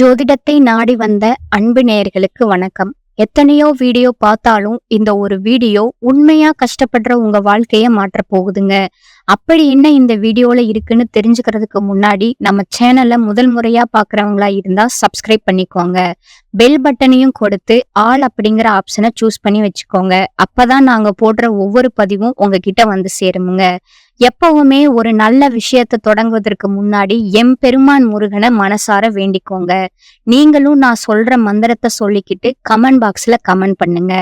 ஜோதிடத்தை நாடி வந்த அன்பு நேயர்களுக்கு வணக்கம். எத்தனையோ வீடியோ பார்த்தாலும் இந்த ஒரு வீடியோ உண்மையா கஷ்டப்படுற உங்க வாழ்க்கைய மாற்ற போகுதுங்க. அப்படி என்ன இந்த வீடியோல இருக்குன்னு தெரிஞ்சுக்கிறதுக்கு முன்னாடி நம்ம சேனல்ல முதல் முறையா பாக்குறவங்களா இருந்தா சப்ஸ்கிரைப் பண்ணிக்கோங்க. பெல் பட்டனையும் கொடுத்து ஆல் அப்படிங்கிற ஆப்ஷனை சூஸ் பண்ணி வச்சுக்கோங்க. அப்பதான் நாங்க போடுற ஒவ்வொரு பதிவும் உங்ககிட்ட வந்து சேருமுங்க. எப்பவுமே ஒரு நல்ல விஷயத்தை தொடங்குவதற்கு முன்னாடி எம்பெருமான் முருகனை மனசார வேண்டிக்கோங்க. நீங்களும் நான் சொல்ற மந்திரத்தை சொல்லிக்கிட்டு கமெண்ட் பாக்ஸ்ல கமெண்ட் பண்ணுங்க.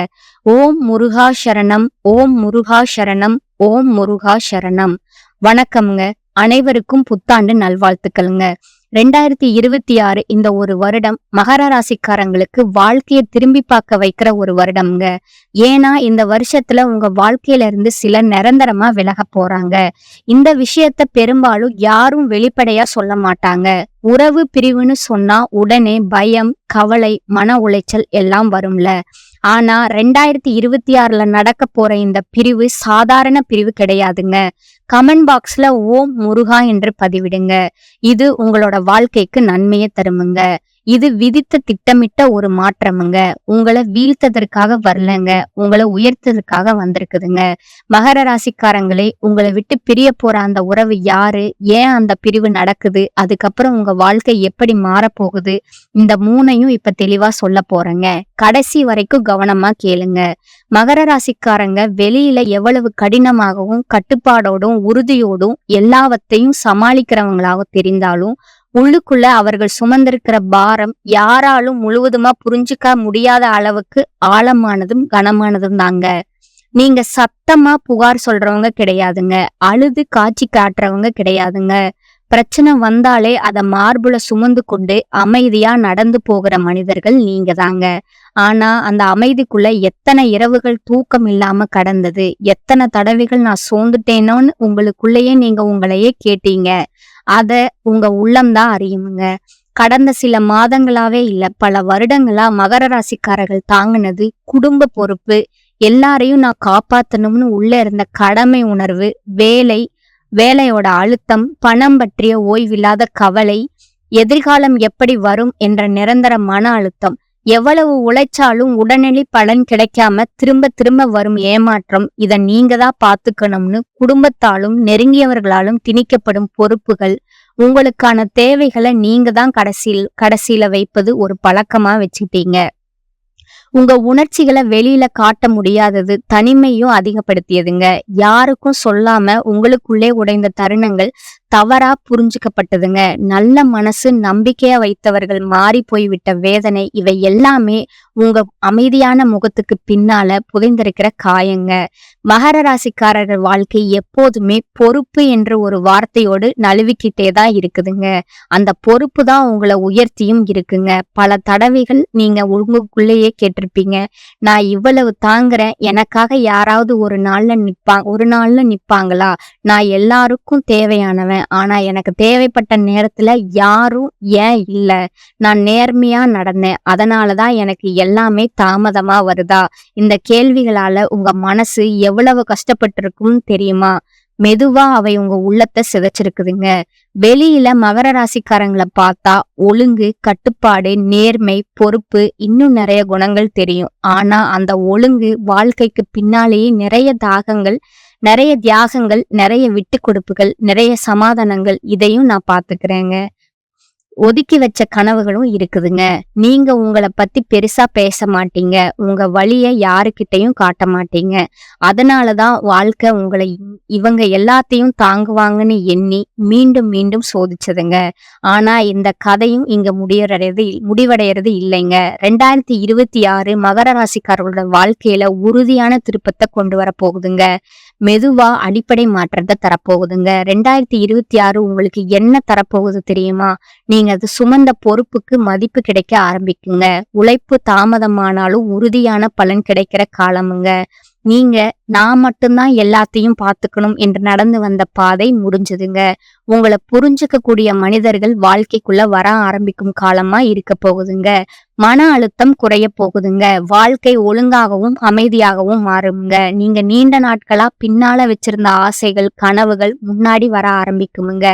ஓம் முருகா சரணம், ஓம் முருகா சரணம், ஓம் முருகா சரணம். வணக்கம்ங்க. அனைவருக்கும் புத்தாண்டு நல்வாழ்த்துக்களுங்க. 2026 இந்த ஒரு வருடம் மகர ராசிக்காரங்களுக்கு வாழ்க்கையை திரும்பி பார்க்க வைக்கிற ஒரு வருடம்ங்க. ஏன்னா இந்த வருஷத்துல உங்க வாழ்க்கையில இருந்து சிலர் நிரந்தரமா விலக போறாங்க. இந்த விஷயத்த பெரும்பாலும் யாரும் வெளிப்படையா சொல்ல மாட்டாங்க. உறவு பிரிவுன்னு சொன்னா உடனே பயம், கவலை, மன உளைச்சல் எல்லாம் வரும்ல. ஆனா 2026ல நடக்க போற இந்த பிரிவு சாதாரண பிரிவு கிடையாதுங்க. கமெண்ட் பாக்ஸ்ல ஓம் முருகா என்று பதிவிடுங்க. இது உங்களோட வாழ்க்கைக்கு நன்மையை தருமுங்க. இது விதித்த திட்டமிட்ட ஒரு மாற்றமுங்க. உங்களை வீழ்த்ததற்காக வரலங்க, உங்களை உயர்த்ததற்காக வந்திருக்குதுங்க. மகர ராசிக்காரங்களே, உங்களை விட்டு பிரிய போற அந்த உறவு யாரு, ஏன் அந்த பிரிவு நடக்குது, அதுக்கப்புறம் உங்க வாழ்க்கை எப்படி மாறப்போகுது, இந்த மூணையும் இப்ப தெளிவா சொல்ல போறேங்க. கடைசி வரைக்கும் கவனமா கேளுங்க. மகர ராசிக்காரங்க வெளியில எவ்வளவு கடினமாகவும் கட்டுப்பாடோடும் உறுதியோடும் எல்லாவற்றையும் சமாளிக்கிறவங்களாக தெரிந்தாலும் உள்ளுக்குள்ள அவர்கள் சுமந்திருக்கிற பாரம் யாராலும் முழுவதுமா புரிஞ்சுக்க முடியாத அளவுக்கு ஆழமானதும் கனமானதும் தாங்க. நீங்க சத்தமா புகார் சொல்றவங்க கிடையாதுங்க. அழுது காட்சி காட்டுறவங்க கிடையாதுங்க. பிரச்சனை வந்தாலே அதை மார்புல சுமந்து கொண்டு அமைதியா நடந்து போகிற மனிதர்கள் நீங்க தாங்க. ஆனா அந்த அமைதிக்குள்ள எத்தனை இரவுகள் தூக்கம் இல்லாம கடந்தது, எத்தனை தடவைகள் நான் சோர்ந்துட்டேனோன்னு உங்களுக்குள்ளேயே நீங்க உங்களையே கேட்டீங்க. அத உங்க உள்ளம்தான் அறியுமுங்க. கடந்த சில மாதங்களாவே இல்ல, பல வருடங்களா மகர ராசிக்காரர்கள் தாங்கினது குடும்ப பொறுப்பு, எல்லாரையும் நான் காப்பாத்தணும்னு உள்ள இருந்த கடமை உணர்வு, வேலையோட அழுத்தம், பணம் பற்றிய ஓய்வில்லாத கவலை, எதிர்காலம் எப்படி வரும் என்ற நிரந்தர மன அழுத்தம், எவ்வளவு உழைச்சாலும் உடனடி பலன் கிடைக்காம திரும்ப திரும்ப வரும் ஏமாற்றம், இத நீங்க தான் பாத்துக்கணும்னு குடும்பத்தாலும் நெருங்கியவர்களாலும் திணிக்கப்படும் பொறுப்புகள், உங்களுக்கான தேவைகளை நீங்க தான் கடைசியில வைப்பது ஒரு பழக்கமா வச்சுட்டீங்க. உங்க உணர்ச்சிகளை வெளியில காட்ட முடியாதது தனிமையும் அதிகப்படுத்தியதுங்க. யாருக்கும் சொல்லாம உங்களுக்குள்ளே உடைந்த தருணங்கள் தவறா புரிஞ்சுக்கப்பட்டதுங்க. நல்ல மனசு, நம்பிக்கையா வைத்தவர்கள் மாறி போய்விட்ட வேதனை, இவை எல்லாமே உங்க அமைதியான முகத்துக்கு பின்னால புதைந்திருக்கிற காயங்க. மகர ராசிக்காரர்கள் வாழ்க்கை எப்போதுமே பொறுப்பு என்ற ஒரு வார்த்தையோடு நழுவிக்கிட்டே தான் இருக்குதுங்க. அந்த பொறுப்பு தான் உங்களை உயர்த்தியும் இருக்குங்க. பல தடவைகள் நீங்க உங்களுக்குள்ளேயே கேட்டிருப்பீங்க, நான் இவ்வளவு தாங்குறேன், எனக்காக யாராவது ஒரு நாள்ல நிப்பாங்களா, நான் எல்லாருக்கும் தேவையானவன், ஆனா எனக்கு தேவைப்பட்ட நேரத்துல யாரும் ஏன் இல்ல, நான் நேர்மையா நடந்தேன், அதனாலதான் எனக்கு எல்லாமே தாமதமா வருதா, இந்த கேள்விகளால உங்க மனசு எவ்வளவு கஷ்டப்பட்டிருக்கும் தெரியுமா? மெதுவா அவை உங்க உள்ளத்தை சிதைச்சிருக்குதுங்க. வெளியில மகர ராசிக்காரங்களை பார்த்தா ஒழுங்கு, கட்டுப்பாடு, நேர்மை, பொறுப்பு, இன்னும் நிறைய குணங்கள் தெரியும். ஆனா அந்த ஒழுங்கு வாழ்க்கைக்கு பின்னாலேயே நிறைய தியாகங்கள், நிறைய விட்டு கொடுப்புகள், நிறைய சமாதானங்கள், இதையும் நான் பாத்துக்கிறேங்க. ஒதுக்கி வச்ச கனவுகளும் இருக்குதுங்க. நீங்க உங்களை பத்தி பெருசா பேச மாட்டீங்க, உங்க வழிய யாருக்கிட்டையும் காட்ட மாட்டீங்க. அதனாலதான் வாழ்க்கை உங்களை இவங்க எல்லாத்தையும் தாங்குவாங்கன்னு எண்ணி மீண்டும் மீண்டும் சோதிச்சதுங்க. ஆனா இந்த கதையும் இங்க முடிவடைறது இல்லைங்க. 2026 மகர ராசிக்காரர்களோட வாழ்க்கையில உறுதியான திருப்பத்தை கொண்டு வர போகுதுங்க. மெதுவா அடிப்படை மாற்றத்தை தரப்போகுதுங்க. 2026 உங்களுக்கு என்ன தரப்போகுது தெரியுமா? நீங்க அது சுமந்த பொறுப்புக்கு மதிப்பு கிடைக்க ஆரம்பிக்குங்க. உழைப்பு தாமதமானாலும் உறுதியான பலன் கிடைக்கிற காலமுங்க. நீங்க நான் மட்டும்தான் எல்லாத்தையும் பார்த்துக்கணும் என்று நடந்து வந்த பாதை முடிஞ்சதுங்க. உங்களை புரிஞ்சுக்க கூடிய மனிதர்கள் வாழ்க்கைக்குள்ள வர ஆரம்பிக்கும் காலமா இருக்க போகுதுங்க. மன அழுத்தம் குறைய போகுதுங்க. வாழ்க்கை ஒழுங்காகவும் அமைதியாகவும் மாறுங்க. நீங்க நீண்ட நாட்களா பின்னால வச்சிருந்த ஆசைகள், கனவுகள் முன்னாடி வர ஆரம்பிக்குமுங்க.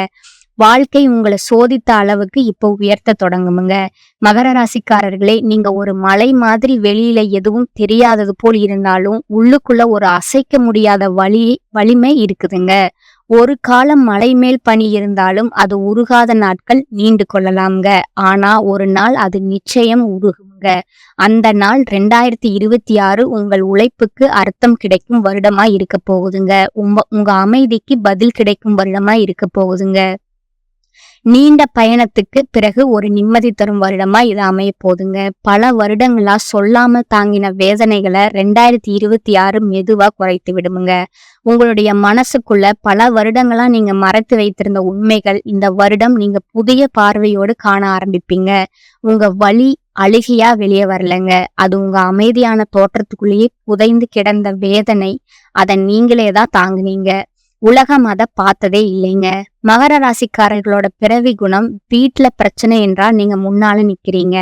வாழ்க்கை உங்களை சோதித்த அளவுக்கு இப்போ உயர்த்த தொடங்குமுங்க. மகர ராசிக்காரர்களே, நீங்க ஒரு மலை மாதிரி வெளியில எதுவும் தெரியாதது போல் இருந்தாலும் உள்ளுக்குள்ள ஒரு அசைக்க முடியாத வலிமை இருக்குதுங்க. ஒரு காலம் மலை மேல் பனி இருந்தாலும் அது உருகாத நாட்கள் நீண்டு கொள்ளலாம்ங்க. ஆனா ஒரு நாள் அது நிச்சயம் உருகுங்க. அந்த நாள் 2026 உங்கள் உழைப்புக்கு அர்த்தம் கிடைக்கும் வருடமா இருக்க போகுதுங்க. உங்க அமைதிக்கு பதில் கிடைக்கும் வருடமா இருக்க போகுதுங்க. நீண்ட பயணத்துக்கு பிறகு ஒரு நிம்மதி தரும் வருடமா இது அமைய போதுங்க. பல வருடங்களா சொல்லாம தாங்கின வேதனைகளை 2026 மெதுவா குறைத்து விடுமுங்க. உங்களுடைய மனசுக்குள்ள பல வருடங்களா நீங்க மறைத்து வைத்திருந்த உண்மைகள் இந்த வருடம் நீங்க புதிய பார்வையோடு காண ஆரம்பிப்பீங்க. உங்க வலி அழுகியா வெளியே வரலங்க. அது உங்க அமைதியான தோற்றத்துக்குள்ளேயே புதைந்து கிடந்த வேதனை. அதை நீங்களே தான் தாங்குனீங்க. உலகம் அதை பார்த்ததே இல்லைங்க. மகர ராசிக்காரர்களோட பிறவி குணம், வீட்டுல பிரச்சனை என்றால் நீங்க முன்னால நிக்கிறீங்க.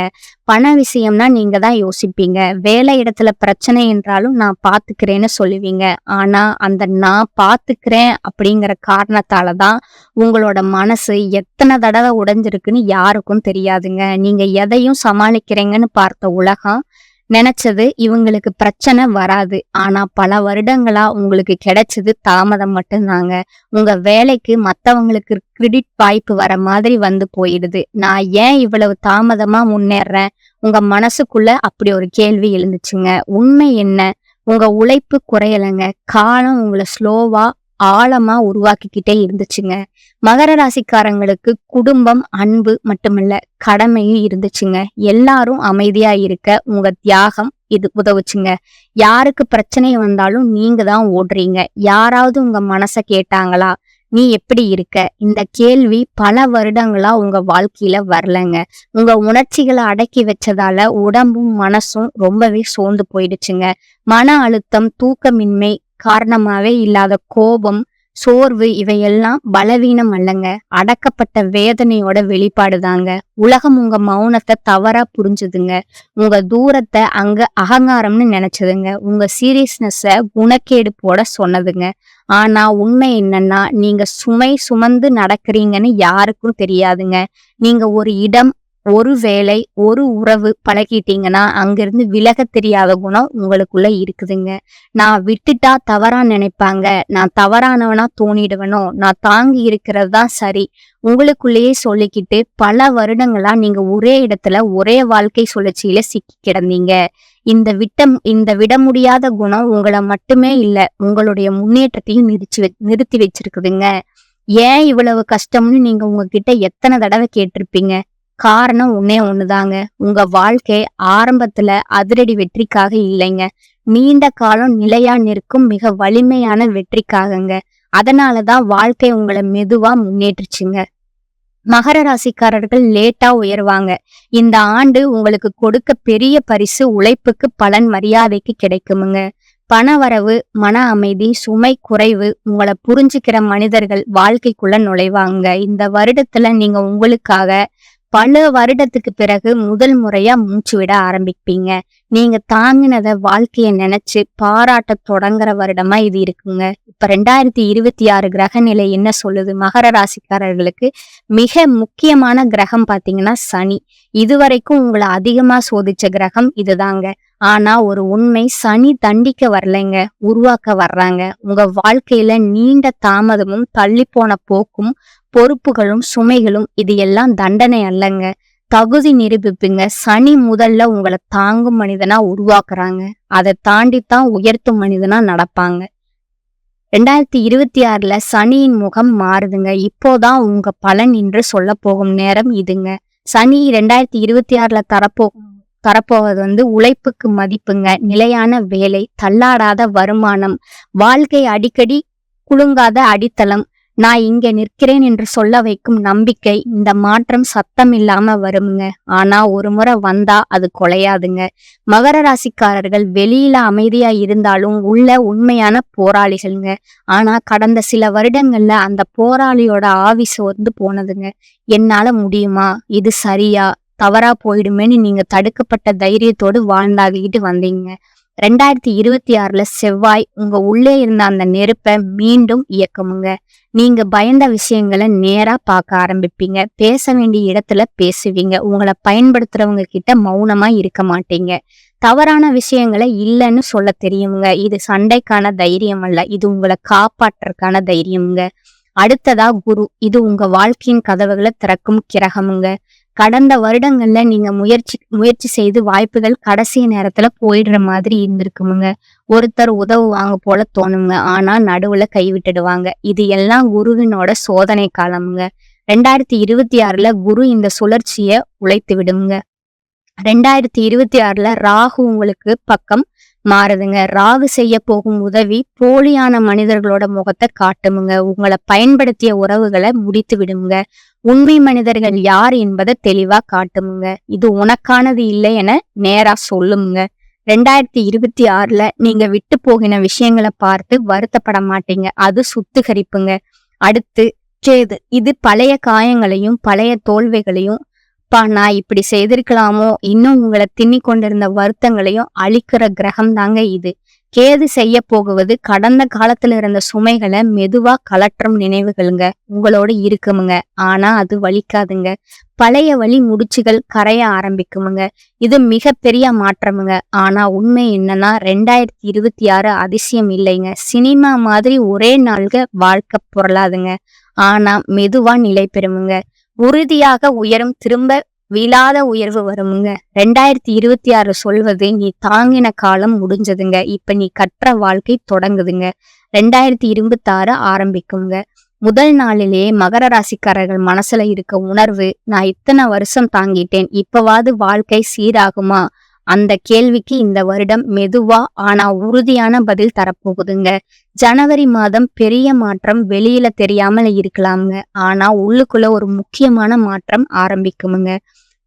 பண விஷயம்னா நீங்க தான் யோசிப்பீங்க. வேலை இடத்துல பிரச்சனை என்றாலும் நான் பாத்துக்கிறேன்னு சொல்லுவீங்க. ஆனா அந்த நான் பாத்துக்கிறேன் அப்படிங்கிற காரணத்தாலதான் உங்களோட மனசு எத்தனை தடவை உடைஞ்சிருக்குன்னு யாருக்கும் தெரியாதுங்க. நீங்க எதையும் சமாளிக்கிறீங்கன்னு பார்த்த உலகம் நினைச்சது இவங்களுக்கு பிரச்சனை வராது. ஆனா பல வருடங்களா உங்களுக்கு கிடைச்சது தாமதம் மட்டும்தாங்க. உங்க வேலைக்கு மத்தவங்களுக்கு கிரெடிட் வாய்ப்பு வர மாதிரி வந்து போயிடுது. நான் ஏன் இவ்வளவு தாமதமா முன்னேறேன்? உங்க மனசுக்குள்ள அப்படி ஒரு கேள்வி எழுந்துச்சுங்க. உண்மை என்ன? உங்க உழைப்பு குறையலைங்க. காலம் உங்களை ஸ்லோவா ஆழமா உருவாக்கிக்கிட்டே இருந்துச்சுங்க. மகர ராசிக்காரங்களுக்கு குடும்பம், அன்பு மட்டுமல்ல கடமையும் இருந்துச்சுங்க. எல்லாரும் அமைதியா இருக்க உங்க தியாகம் இது உதவுச்சுங்க. யாருக்கு பிரச்சனை வந்தாலும் நீங்க தான் ஓடுறீங்க. யாராவது உங்க மனச கேட்டாங்களா? நீ எப்படி இருக்க? இந்த கேள்வி பல வருடங்களா உங்க வாழ்க்கையில வரலங்க. உங்க உணர்ச்சிகளை அடக்கி வச்சதால உடம்பும் மனசும் ரொம்பவே சோர்ந்து போயிடுச்சுங்க. மன அழுத்தம், தூக்கமின்மை காரணமாவே இல்லாத கோபம், சோர்வு இவையெல்லாம் பலவீனம் அல்லங்க. அடக்கப்பட்ட வேதனையோட வெளிப்பாடுதாங்க. உலகம் உங்க மௌனத்தை தவறா புரிஞ்சுதுங்க. உங்க தூரத்தை அங்க அகங்காரம்னு நினைச்சதுங்க. உங்க சீரியஸ்னஸ குணக்கேடு போட சொன்னதுங்க. ஆனா உண்மை என்னன்னா, நீங்க சுமை சுமந்து நடக்கிறீங்கன்னு யாருக்கும் தெரியாதுங்க. நீங்க ஒரு இடம், ஒரு வேலை, ஒரு உறவு பழகிட்டீங்கன்னா அங்கிருந்து விலக தெரியாத குணம் உங்களுக்குள்ள இருக்குதுங்க. நான் விட்டுட்டா தவறா நினைப்பாங்க, நான் தவறானவனா தோணிடுவனோ, நான் தாங்கி இருக்கிறது தான் சரி உங்களுக்குள்ளேயே சொல்லிக்கிட்டு பல வருடங்களா நீங்க ஒரே இடத்துல ஒரே வாழ்க்கை சுழற்சியில சிக்கி கிடந்தீங்க. இந்த விட முடியாத குணம் உங்களை மட்டுமே இல்ல, உங்களுடைய முன்னேற்றத்தையும் நிறுத்தி வச்சிருக்குதுங்க. ஏன் இவ்வளவு கஷ்டம்னு நீங்க உங்ககிட்ட எத்தனை தடவை கேட்டிருப்பீங்க? காரணம் ஒன்னே ஒண்ணுதாங்க. உங்க வாழ்க்கை ஆரம்பத்துல அதிரடி வெற்றிக்காக இல்லைங்க. நீண்ட காலம் நிலையா நிற்கும் மிக வலிமையான வெற்றிக்காகங்க. அதனாலதான் வாழ்க்கை உங்களை மெதுவா முன்னேற்றுச்சுங்க. மகர ராசிக்காரர்கள் லேட்டா உயர்வாங்க. இந்த ஆண்டு உங்களுக்கு கொடுக்க பெரிய பரிசு உழைப்புக்கு பலன், மரியாதைக்கு கிடைக்குமுங்க. பணவரவு, மன அமைதி, சுமை குறைவு, உங்களை புரிஞ்சுக்கிற மனிதர்கள் வாழ்க்கைக்குள்ள நுழைவாங்க. இந்த வருடத்துல நீங்க உங்களுக்காக பல வருடத்துக்கு பிறகு முதல் முறையா மூச்சு விட ஆரம்பிப்பீங்க. நீங்க தாங்கினத வாழ்க்கைய நினைச்சு பாராட்ட தொடங்குற வருடமா இது இருக்குங்க. இப்ப 2026 கிரக நிலை என்ன சொல்லுது? மகர ராசிக்காரர்களுக்கு மிக முக்கியமான கிரகம் பாத்தீங்கன்னா சனி. இதுவரைக்கும் உங்களை அதிகமா சோதிச்ச கிரகம் இதுதாங்க. ஆனா ஒரு உண்மை, சனி தண்டிக்க வரலைங்க, உருவாக்க வர்றாங்க. உங்க வாழ்க்கையில நீண்ட தாமதமும், தள்ளி போன போக்கும், பொறுப்புகளும், சுமைகளும் இது எல்லாம் தண்டனை அல்லங்க, தகுதி நிரூபிப்புங்க. சனி முதல்ல உங்களை தாங்கும் மனிதனா உருவாக்குறாங்க. அதை தாண்டித்தான் உயர்த்தும் மனிதனா நடப்பாங்க. 2026 சனியின் முகம் மாறுதுங்க. இப்போதான் உங்க பலன் என்று சொல்ல போகும் நேரம் இதுங்க. சனி 2026 தரப்போவது உழைப்புக்கு மதிப்புங்க, நிலையான வேலை, தள்ளாடாத வருமானம், வாழ்க்கை அடிக்கடி குலுங்காத அடித்தளம், நான் இங்க நிற்கிறேன் என்று சொல்ல வைக்கும் நம்பிக்கை. இந்த மாற்றம் சத்தம் இல்லாம வருங்க. ஆனா ஒரு முறை வந்தா அது கொலையாதுங்க. மகர ராசிக்காரர்கள் வெளியில அமைதியா இருந்தாலும் உள்ள உண்மையான போராளிகள்ங்க. ஆனா கடந்த சில வருடங்கள்ல அந்த போராளியோட ஆவி சோர்ந்து போனதுங்க. என்னால முடியுமா? இது சரியா? தவறா போயிடுமேன்னு நீங்க தடுக்கப்பட்ட தைரியத்தோடு வாழ்ந்தாகிட்டு வந்தீங்க. 2026ல செவ்வாய் உங்க உள்ளே இருந்த அந்த நெருப்பை மீண்டும் இயக்குமுங்க. நீங்க பயந்த விஷயங்களை நேரா பார்க்க ஆரம்பிப்பீங்க. பேச வேண்டிய இடத்துல பேசுவீங்க. உங்களை பயன்படுத்துறவங்க கிட்ட மௌனமா இருக்க மாட்டீங்க. தவறான விஷயங்களை இல்லைன்னு சொல்ல தெரியுங்க. இது சண்டைக்கான தைரியம் அல்ல, இது உங்களை காப்பாற்றுறதுக்கான தைரியமுங்க. அடுத்ததா குரு. இது உங்க வாழ்க்கையின் கதவுகளை திறக்கும் கிரகமுங்க. கடந்த வருடங்கள்ல நீங்க முயற்சி செய்து வாய்ப்புகள் கடைசி நேரத்துல போயிடுற மாதிரி இருந்திருக்குமுங்க. ஒருத்தர் உதவுவாங்க போல தோணுங்க, ஆனா நடுவுல கைவிட்டுடுவாங்க. இது எல்லாம் குருவினோட சோதனை காலமுங்க. 2026ல குரு இந்த சுழற்சிய உழைத்து விடுங்க. 2026ல ராகு உங்களுக்கு பக்கம் மாறுதுங்க. ராகு செய்ய போகும் உதவி போலியான மனிதர்களோட முகத்தை காட்டுமுங்க. உங்களை பயன்படுத்திய உறவுகளை முடித்து விடுங்க. உண்மை மனிதர்கள் யார் என்பதை தெளிவா காட்டுமுங்க. இது உனக்கானது இல்லை என நேரா சொல்லுங்க. 2026ல நீங்க விட்டு போகின விஷயங்களை பார்த்து வருத்தப்பட மாட்டீங்க. அது சுத்திகரிப்புங்க. அடுத்து கேது. இது பழைய காயங்களையும் பழைய தோல்விகளையும் நான் இப்படி செய்திருக்கலாமோ இன்னும் உங்களை திண்ணி கொண்டிருந்த வருத்தங்களையும் அழிக்கிற கிரகம் தாங்க இது. கேது செய்ய போகுவது கடந்த காலத்துல இருந்த சுமைகளை மெதுவா கலற்றும் நினைவுகளுங்க. உங்களோட இருக்குமுங்க, ஆனா அது வலிக்காதுங்க. பழைய வழி முடிச்சுகள் கரைய ஆரம்பிக்குமுங்க. இது மிகப்பெரிய மாற்றமுங்க. ஆனா உண்மை என்னன்னா 2026 அதிசயம் இல்லைங்க. சினிமா மாதிரி ஒரே நாள்க வாழ்க்கை பொருளாதுங்க. ஆனா மெதுவா நிலை பெறுமுங்க. உறுதியாக உயரும், திரும்ப விழாத உயர்வு வருமுங்க. 2026 சொல்வது நீ தாங்கின காலம் முடிஞ்சதுங்க, இப்ப நீ கற்ற வாழ்க்கை தொடங்குதுங்க. 2026 ஆரம்பிக்குங்க. முதல் நாளிலேயே மகர ராசிக்காரர்கள் மனசுல இருக்க உணர்வு, நான் இத்தனை வருஷம் தாங்கிட்டேன், இப்பவாது வாழ்க்கை சீராகுமா? அந்த கேள்விக்கு இந்த வருடம் மெதுவா ஆனா உறுதியான பதில் தரப்போகுதுங்க. ஜனவரி மாதம் பெரிய மாற்றம் வெளியில தெரியாமல இருக்கலாமுங்க, ஆனா உள்ளுக்குள்ள ஒரு முக்கியமான மாற்றம் ஆரம்பிக்குமுங்க.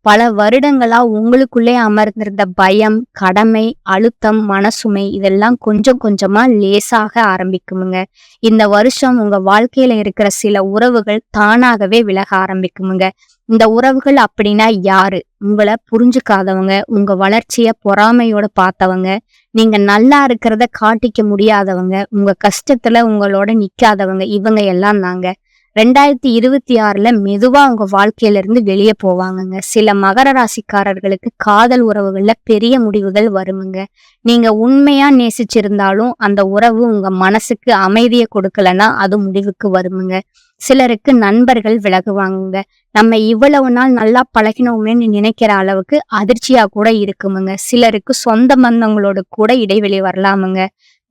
பல வருடங்களா உங்களுக்குள்ளே அமர்ந்திருந்த பயம், கடமை, அழுத்தம், மனசுமை இதெல்லாம் கொஞ்சம் கொஞ்சமா லேசாக ஆரம்பிக்குமுங்க. இந்த வருஷம் உங்க வாழ்க்கையில இருக்கிற சில உறவுகள் தானாகவே விலக ஆரம்பிக்குமுங்க. இந்த உறவுகள் அப்படின்னா யாரு? உங்களை புரிஞ்சுக்காதவங்க, உங்க வளர்ச்சிய பொறாமையோட பார்த்தவங்க, நீங்க நல்லா இருக்கிறத காட்டிக்க முடியாதவங்க, உங்க கஷ்டத்துல உங்களோட நிக்காதவங்க, இவங்க எல்லாம் தாங்க 2026ல மெதுவா உங்க வாழ்க்கையில இருந்து வெளியே போவாங்கங்க. சில மகர ராசிக்காரர்களுக்கு காதல் உறவுகள்ல பெரிய முடிவுகள் வருமுங்க. நீங்க உண்மையா நேசிச்சிருந்தாலும் அந்த உறவு உங்க மனசுக்கு அமைதியை கொடுக்கலன்னா அது முடிவுக்கு வருமுங்க. சிலருக்கு நண்பர்கள் விலகுவாங்க. நம்ம இவ்வளவு நாள் நல்லா பழகினோமேன்னு நினைக்கிற அளவுக்கு அதிர்ச்சியா கூட இருக்குமுங்க. சிலருக்கு சொந்த பந்தங்களோட கூட இடைவெளி வரலாமுங்க.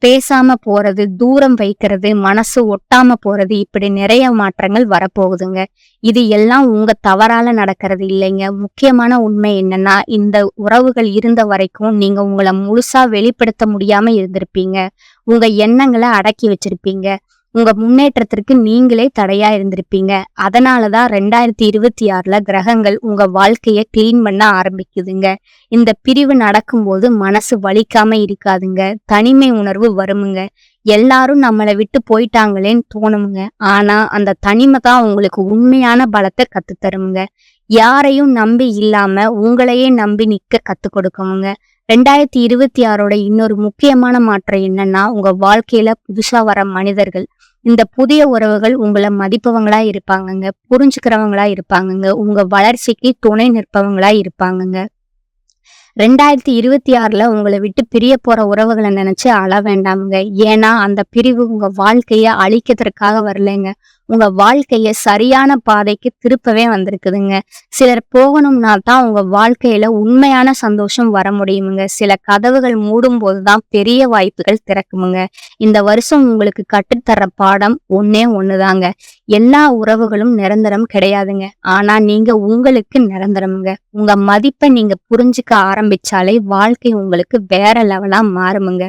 பேசாம போறது, தூரம் வைக்கிறது, மனசு ஒட்டாம போறது, இப்படி நிறைய மாற்றங்கள் வரப்போகுதுங்க. இது எல்லாம் உங்க தவறால நடக்கிறது இல்லைங்க. முக்கியமான உண்மை என்னன்னா, இந்த உறவுகள் இருந்த வரைக்கும் நீங்க உங்களை முழுசா வெளிப்படுத்த முடியாம இருந்திருப்பீங்க. உங்க எண்ணங்களை அடக்கி வச்சிருப்பீங்க. உங்க முன்னேற்றத்திற்கு நீங்களே தடையா இருந்திருப்பீங்க. அதனாலதான் 2026ல கிரகங்கள் உங்க வாழ்க்கைய கிளீன் பண்ண ஆரம்பிக்குதுங்க. இந்த பிரிவு நடக்கும்போது மனசு வலிக்காம இருக்காதுங்க. தனிமை உணர்வு வருமுங்க. எல்லாரும் நம்மளை விட்டு போயிட்டாங்களேன்னு தோணுமுங்க. ஆனா அந்த தனிமை தான் உங்களுக்கு உண்மையான பலத்தை கத்துத்தருமுங்க. யாரையும் நம்பி இல்லாம உங்களையே நம்பி நிக்க கத்து கொடுக்குமுங்க. 2026ஓட இன்னொரு முக்கியமான மாற்றம் என்னன்னா, உங்க வாழ்க்கையில புதுசா வர மனிதர்கள், இந்த புதிய உறவுகள் உங்களை மதிப்பவங்களா இருப்பாங்கங்க, புரிஞ்சுக்கிறவங்களா இருப்பாங்கங்க, உங்க வளர்ச்சிக்கு துணை நிற்பவங்களா இருப்பாங்கங்க. 2026ல உங்களை விட்டு பிரிய போற உறவுகளை நினைச்சு அழ வேண்டாமுங்க. ஏன்னா அந்த பிரிவு உங்க வாழ்க்கைய அழிக்கிறதுக்காக வரலைங்க, உங்க வாழ்க்கைய சரியான பாதைக்கு திருப்பவே வந்திருக்குதுங்க. சிலர் போகணும்னா தான் உங்க வாழ்க்கையில உண்மையான சந்தோஷம் வர முடியுமுங்க. சில கதவுகள் மூடும் போதுதான் பெரிய வாய்ப்புகள் திறக்குமுங்க. இந்த வருஷம் உங்களுக்கு கற்றுத்தர பாடம் ஒன்னே ஒண்ணுதாங்க. எல்லா உறவுகளும் நிரந்தரம் கிடையாதுங்க, ஆனா நீங்க உங்களுக்கு நிரந்தரமுங்க. உங்க மதிப்பை நீங்க புரிஞ்சுக்க ஆரம்பிச்சாலே வாழ்க்கை உங்களுக்கு வேற லெவலா மாறுமுங்க.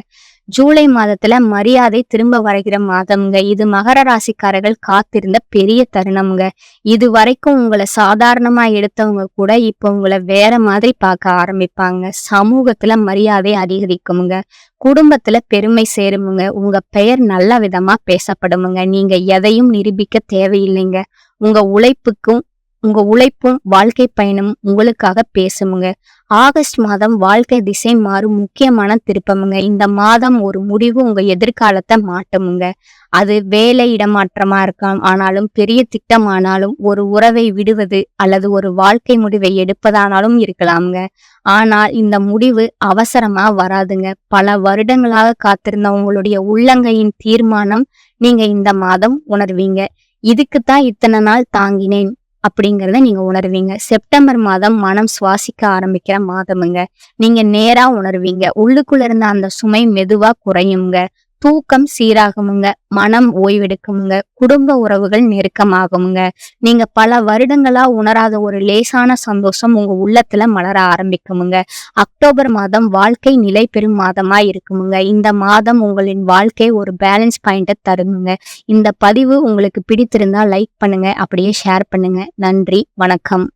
ஜூலை மாதத்துல மரியாதை திரும்ப வருகிற மாதம்ங்க. இது மகர ராசிக்காரர்கள் காத்திருந்த பெரிய தருணம்ங்க. இது வரைக்கும் உங்களை சாதாரணமா எடுத்தவங்க கூட இப்ப உங்களை வேற மாதிரி பார்க்க ஆரம்பிப்பாங்க. சமூகத்துல மரியாதை அதிகரிக்குமுங்க. குடும்பத்துல பெருமை சேருமுங்க. உங்க பெயர் நல்ல விதமா பேசப்படுமுங்க. நீங்க எதையும் நிரூபிக்க தேவையில்லைங்க. உங்க உழைப்பும் வாழ்க்கை பயணம் உங்களுக்காக பேசுமுங்க. ஆகஸ்ட் மாதம் வாழ்க்கை திசை மாறும் முக்கியமான திருப்பமுங்க. இந்த மாதம் ஒரு முடிவு உங்க எதிர்காலத்தை மாட்டுமுங்க. அது வேலை இடமாற்றமா இருக்கலாம், ஆனாலும் பெரிய திட்டமானாலும், ஒரு உறவை விடுவது அல்லது ஒரு வாழ்க்கை முடிவை எடுப்பதானாலும் இருக்கலாம்ங்க. ஆனால் இந்த முடிவு அவசரமா வராதுங்க. பல வருடங்களாக காத்திருந்த உங்களுடைய உள்ளங்கையின் தீர்மானம் நீங்க இந்த மாதம் உணர்வீங்க. இதுக்குத்தான் இத்தனை நாள் தாங்கினேன் அப்படிங்கறத நீங்க உணர்வீங்க. செப்டம்பர் மாதம் மனம் சுவாசிக்க ஆரம்பிக்கிற மாதமுங்க. நீங்க நேரா உணர்வீங்க. உள்ளுக்குள்ள இருந்த அந்த சுமை மெதுவா குறையுங்க. தூக்கம் சீராகுமுங்க. மனம் ஓய்வெடுக்குமுங்க. குடும்ப உறவுகள் நெருக்கமாகுமுங்க. நீங்க பல வருடங்களா உணராத ஒரு லேசான சந்தோஷம் உங்க உள்ளத்துல மலர ஆரம்பிக்குமுங்க. அக்டோபர் மாதம் வாழ்க்கை நிலை பெறும் மாதமா இருக்குமுங்க. இந்த மாதம் உங்களின் வாழ்க்கை ஒரு பேலன்ஸ் பாயிண்ட தருமுங்க. இந்த பதிவு உங்களுக்கு பிடித்திருந்தா லைக் பண்ணுங்க, அப்படியே ஷேர் பண்ணுங்க. நன்றி, வணக்கம்.